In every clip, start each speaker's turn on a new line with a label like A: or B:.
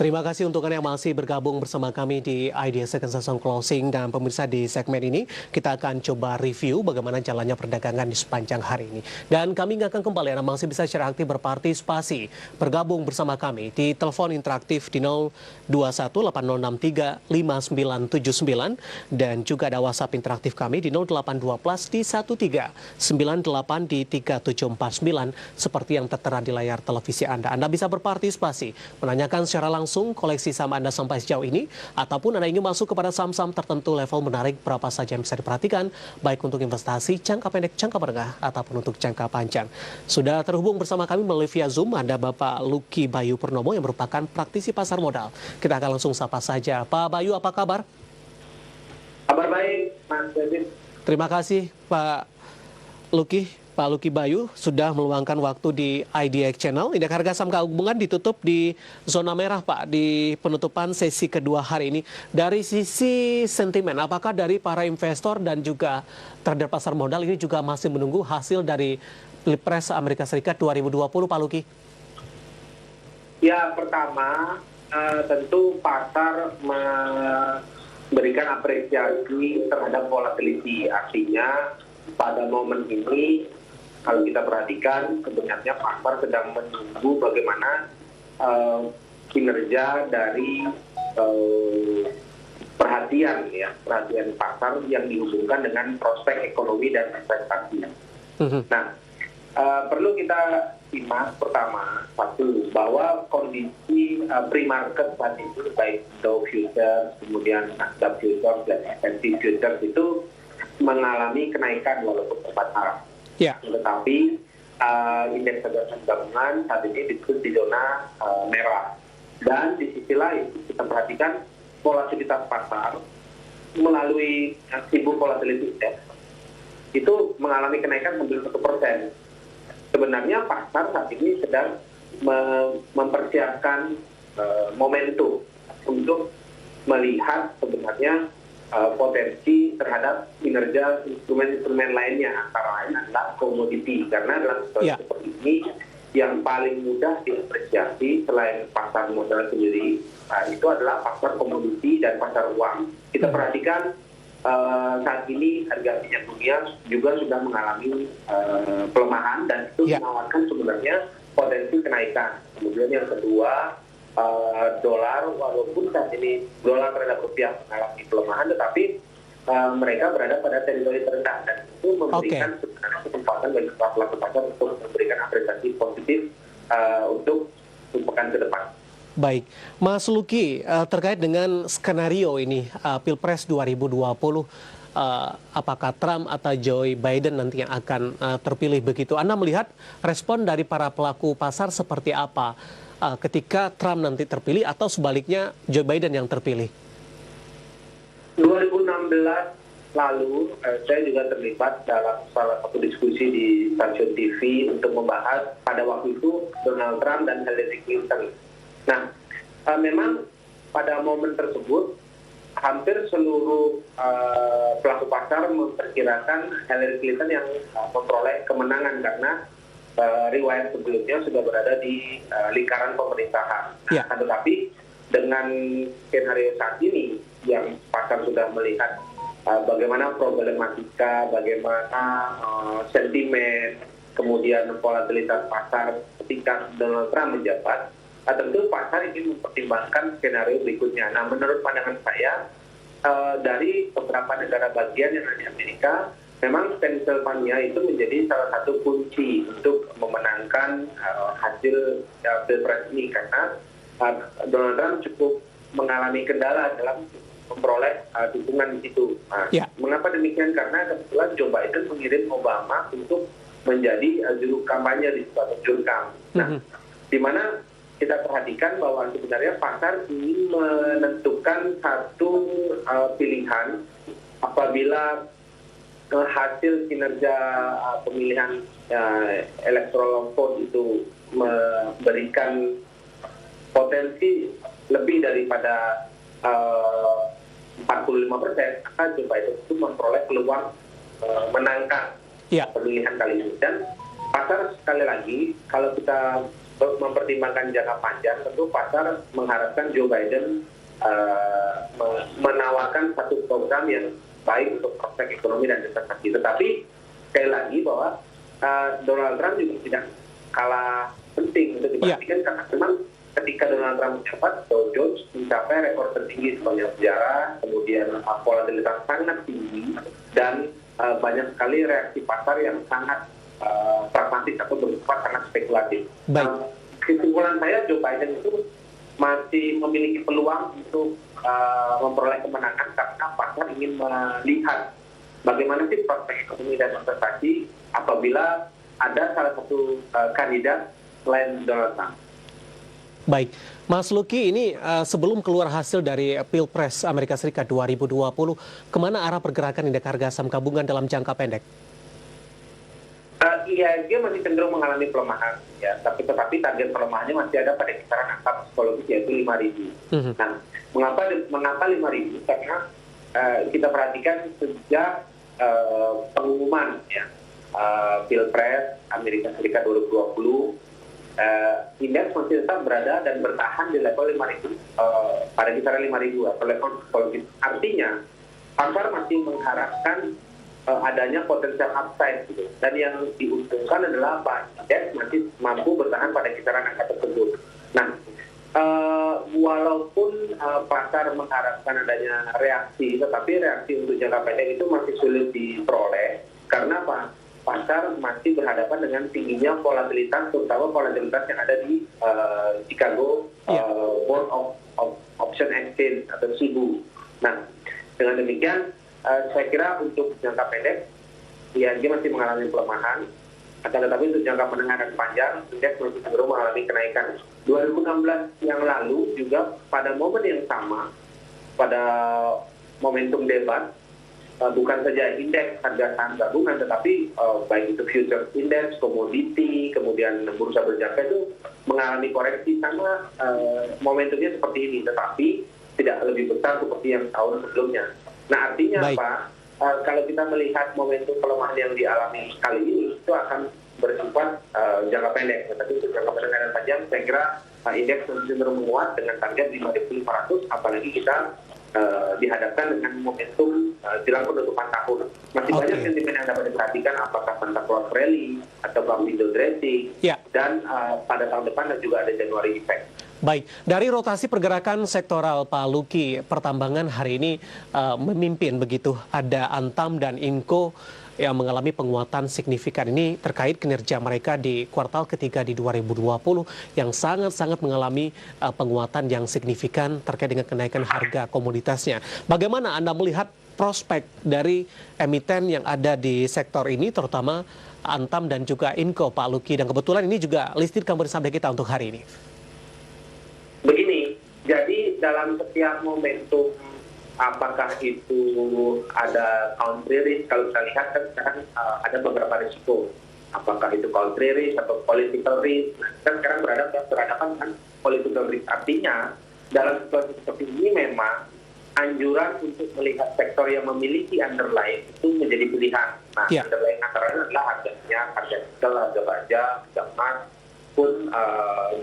A: Terima kasih untuk Anda yang masih bergabung bersama kami di Idea Second Session Closing. Dan pemirsa, di segmen ini kita akan coba review bagaimana jalannya perdagangan di sepanjang hari ini. Dan kami ingatkan kembali Anda masih bisa secara aktif berpartisipasi, bergabung bersama kami di telepon interaktif di 02180635979 dan juga ada WhatsApp interaktif kami di 0812 di 1398 di 3749 seperti yang tertera di layar televisi Anda. Anda bisa berpartisipasi, menanyakan secara langsung koleksi saham Anda sampai sejauh ini, ataupun Anda ingin masuk kepada saham-saham tertentu level menarik berapa saja yang bisa diperhatikan, baik untuk investasi jangka pendek, jangka menengah, ataupun untuk jangka panjang. Sudah terhubung bersama kami melalui via Zoom, ada Bapak Lucky Bayu Purnomo yang merupakan praktisi pasar modal. Kita akan langsung sapa saja. Pak Bayu, apa kabar?
B: Kabar baik, Mas David.
A: Terima kasih, Pak Lucky. Pak Lucky Bayu sudah meluangkan waktu di IDX Channel. Indeks harga saham gabungan ditutup di zona merah, Pak, di penutupan sesi kedua hari ini. Dari sisi sentimen, apakah dari para investor dan juga trader pasar modal ini juga masih menunggu hasil dari Pilpres Amerika Serikat 2020, Pak Lucky?
B: Ya, pertama tentu pasar memberikan apresiasi terhadap volatility. Artinya pada momen ini, kalau kita perhatikan, sebenarnya pasar sedang menunggu bagaimana kinerja dari perhatian pasar yang dihubungkan dengan prospek ekonomi dan investasi. Nah, perlu kita simak pertama satu bahwa kondisi pre-market saat ini baik Dow Futures, kemudian Nasdaq Futures dan S&P Futures itu mengalami kenaikan walaupun terbatas.
A: Ya.
B: Tetapi indeks harga saham gabungan saat ini ditutup di zona merah. Dan di sisi lain kita perhatikan volatilitas pasar melalui sibuk volatility index itu mengalami kenaikan hampir 1%. Sebenarnya pasar saat ini sedang mempersiapkan momentum untuk melihat sebenarnya potensi terhadap kinerja instrumen-instrumen lainnya, antara lain adalah komoditi. Karena dalam situasi seperti ini, yang paling mudah diapresiasi selain pasar modal sendiri, itu adalah pasar komoditi dan pasar uang. Kita perhatikan saat ini harga minyak dunia juga sudah mengalami pelemahan dan itu menawarkan sebenarnya potensi kenaikan. Kemudian yang kedua, dolar, walaupun saat ini dolar terhadap rupiah mengalami pelemahan, tetapi mereka berada pada teritori terendah dan itu memberikan kesempatan bagi pelaku pasar untuk memberikan apresiasi positif untuk pekan ke depan.
A: Baik, Mas Lucky, terkait dengan skenario ini Pilpres 2020, apakah Trump atau Joe Biden nanti yang akan terpilih begitu? Anda melihat respon dari para pelaku pasar seperti apa ketika Trump nanti terpilih atau sebaliknya Joe Biden yang terpilih?
B: 2016 lalu saya juga terlibat dalam salah satu diskusi di stasiun TV untuk membahas pada waktu itu Donald Trump dan Hillary Clinton. Nah, memang pada momen tersebut hampir seluruh pelaku pasar memperkirakan Hillary Clinton yang memperoleh kemenangan karena riwayat sebelumnya sudah berada di lingkaran pemerintahan. Tetapi dengan skenario saat ini yang pasar sudah melihat bagaimana problematika, bagaimana sentimen, kemudian volatilitas pasar ketika Donald Trump menjabat, tentu pasar ini mempertimbangkan skenario berikutnya. Nah, menurut pandangan saya, dari beberapa negara bagian yang ada di Amerika, memang Pennsylvania itu menjadi salah satu kunci untuk memenangkan hasil Pilpres ini karena Donald Trump cukup mengalami kendala dalam memperoleh dukungan di situ. Mengapa demikian? Karena kebetulan Joe Biden mengirim Obama untuk menjadi juru kampanye di suatu jurkam. Nah, di mana kita perhatikan bahwa sebenarnya pasar ingin menentukan satu pilihan apabila hasil kinerja pemilihan electoral vote itu memberikan potensi lebih daripada 45%, maka Joe Biden itu memperoleh peluang menangkan pemilihan kali ini. Dan pasar sekali lagi, kalau kita mempertimbangkan jangka panjang, tentu pasar mengharapkan Joe Biden menawarkan satu program yang baik untuk prospek ekonomi dan investasi. Tetapi sekali lagi bahwa Donald Trump juga tidak kalah penting untuk diperhatikan karena memang ketika Donald Trump menjabat, Dow Jones mencapai rekor tertinggi sepanjang sejarah, kemudian volatilitas sangat tinggi dan banyak sekali reaksi pasar yang sangat pragmatis atau bersifat sangat spekulatif. Kesimpulan saya, Joe Biden itu masih memiliki peluang untuk memperoleh kemenangan karena pasar ingin melihat bagaimana sih prospek ekonomi dan investasi apabila ada salah satu kandidat selain Donald Trump.
A: Baik, Mas Luki, ini sebelum keluar hasil dari Pilpres Amerika Serikat 2020, kemana arah pergerakan indeks harga saham gabungan dalam jangka pendek?
B: IHSG masih cenderung mengalami pelemahan, ya, tetapi target pelemahannya masih ada pada kisaran angka psikologis yaitu 5.000. Nah, mengapa 5.000? Karena kita perhatikan sejak pengumuman ya, Pilpres Amerika Serikat 2020, indeks masih tetap berada dan bertahan di level 5.000, pada kisaran 5.000 atau level psikologis. Artinya pasar masih mengharapkan adanya potensial upside gitu. Dan yang diuntungkan adalah indeks masih mampu bertahan pada kisaran angka tersebut. Nah, walaupun pasar mengharapkan adanya reaksi, tetapi reaksi untuk jangka pendek itu masih sulit diperoleh. Karena apa? Pasar masih berhadapan dengan tingginya volatilitas, terutama volatilitas yang ada di Chicago Board of Option Exchange atau SIBU. Nah, dengan demikian saya kira untuk jangka pendek IHSG masih mengalami pelemahan, akan tetapi untuk jangka menengah dan panjang indeks masih cenderung mengalami kenaikan. 2016 yang lalu juga pada momen yang sama, pada momentum debat, bukan saja indeks harga saham gabungan, tetapi baik itu futures index, komoditi, kemudian bursa berjangka itu mengalami koreksi sama momentumnya seperti ini, tetapi tidak lebih besar seperti yang tahun sebelumnya. Nah, artinya apa? Kalau kita melihat momentum pelemahan yang dialami kali ini, itu akan bersifat jangka pendek. Tetapi untuk jangka pendek dan panjang, saya kira indeks cenderung menguat dengan target 5.500, apalagi kita dihadapkan dengan momentum jelang penutupan tahun. Masih banyak sentimen yang dapat diperhatikan, apakah Santa Claus Rally atau window dressing, dan pada tahun depan dan juga ada January effect.
A: Baik, dari rotasi pergerakan sektoral Pak Luki, pertambangan hari ini memimpin begitu. Ada Antam dan Inco yang mengalami penguatan signifikan. Ini terkait kinerja mereka di kuartal ketiga di 2020 yang sangat-sangat mengalami penguatan yang signifikan terkait dengan kenaikan harga komoditasnya. Bagaimana Anda melihat prospek dari emiten yang ada di sektor ini, terutama Antam dan juga Inco, Pak Luki? Dan kebetulan ini juga listed company saham kita untuk hari ini.
B: Begini, jadi dalam setiap momentum, apakah itu ada country risk, kalau kita lihat kan sekarang ada beberapa risiko. Apakah itu country risk atau political risk. Nah, kita sekarang berhadapan dengan political risk. Artinya, dalam situasi seperti ini memang anjuran untuk melihat sektor yang memiliki underlying itu menjadi pilihan. Nah, underlying antara lain adalah harga nikel, harga baja, harga emas, pun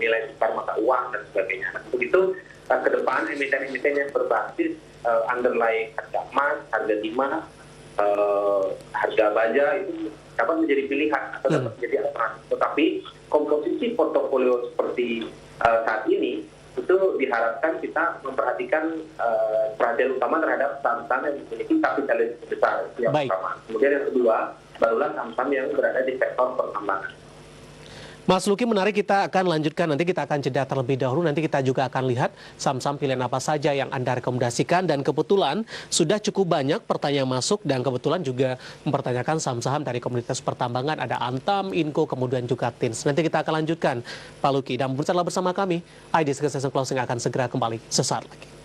B: nilai tukar mata uang dan sebagainya. Nah, begitu ke depan emiten-emiten yang berbasis underlying harga emas, harga timah, harga baja itu dapat menjadi pilihan atau dapat menjadi alternatif. Tetapi komposisi portofolio seperti saat ini itu diharapkan kita memperhatikan perhatian utama terhadap saham-saham yang memiliki kapitalisasi besar. Yang pertama. Kemudian yang kedua, barulah saham-saham yang berada di sektor pertambangan.
A: Mas Luki, menarik, kita akan lanjutkan, nanti kita akan jeda terlebih dahulu, nanti kita juga akan lihat saham-saham pilihan apa saja yang Anda rekomendasikan, dan kebetulan sudah cukup banyak pertanyaan masuk, dan kebetulan juga mempertanyakan saham-saham dari komunitas pertambangan, ada Antam, Inco, kemudian juga Tins. Nanti kita akan lanjutkan, Pak Luki, dan bersama kami, ID Session Closing akan segera kembali sesaat lagi.